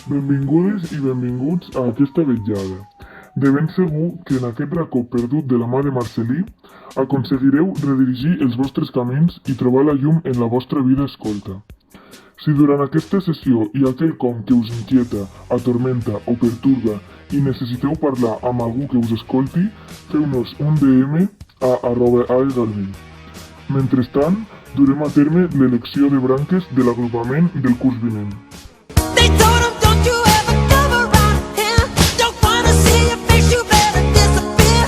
Benvingudes i benvinguts a aquesta vetllada. De ben segur que en aquest racó perdut de la mà de Marcelí aconseguireu redirigir els vostres camins i trobar la llum en la vostra vida escolta. Si durant aquesta sessió hi ha quelcom que us inquieta, atormenta o perturba i necessiteu parlar amb algú que us escolti, feu-nos un DM a @aegalvin. Mentrestant, durem a terme l'elecció de branques de l'agrupament del curs vinent. They told him, don't you ever come around here. Don't wanna see your face, you better disappear.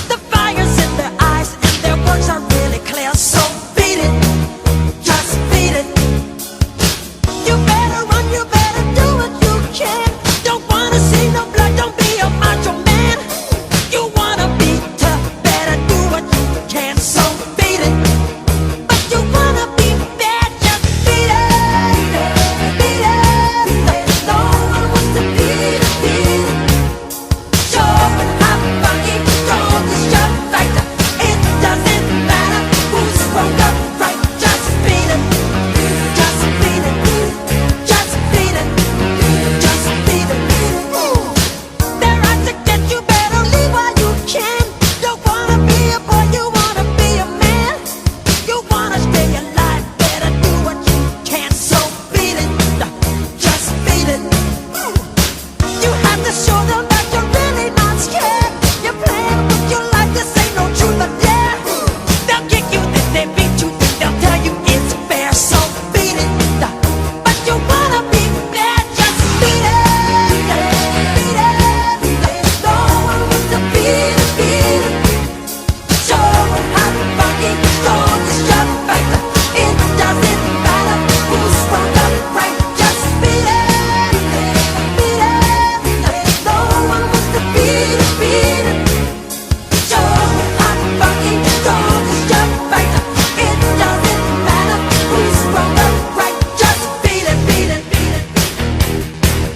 The fire's in their eyes and their words are really clear. So beat it, just beat it. You better run, you better do what you can. Don't wanna see no blood, don't be a macho man. You wanna be tough, better do what you can. So beat it, but you wanna be bad, just beat it. Beat it. No one wants to beat it, beat it. Sure and hot, funky, strong as your fighter. It doesn't matter who's wrong or right. Just beat it, just beat it, just beat it, just beat it. They're out to get you, better leave while you can. Don't wanna be a boy, you wanna be a man. You wanna stay alive, better do what you can. So beat it, just beat it. You have to show them that you're really not scared. You're playing with your life, this ain't no truth or dare. They'll kick you, then they beat you, then they'll tell you it's fair. So beat it, but you wanna be bad, just beat it. Beat it, no one wants to beat it, beat it. Sure and hot, funky, strong as your fighter. It doesn't matter who's wrong or right. Just beat it, beat it. No one wants to beat it, beat it. Sure and hot, funky, strong as your fighter. It doesn't matter who's wrong or right. Just beat it, beat it, beat it.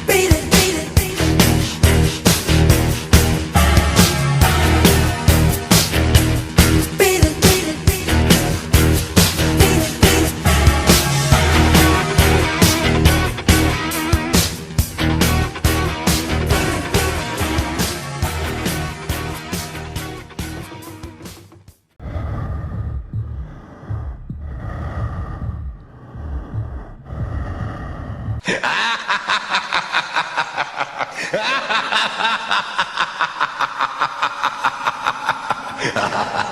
Beat it, beat it, beat it. Beat it, beat it, beat it. Beat it, beat it. Ha ha ha ha ha!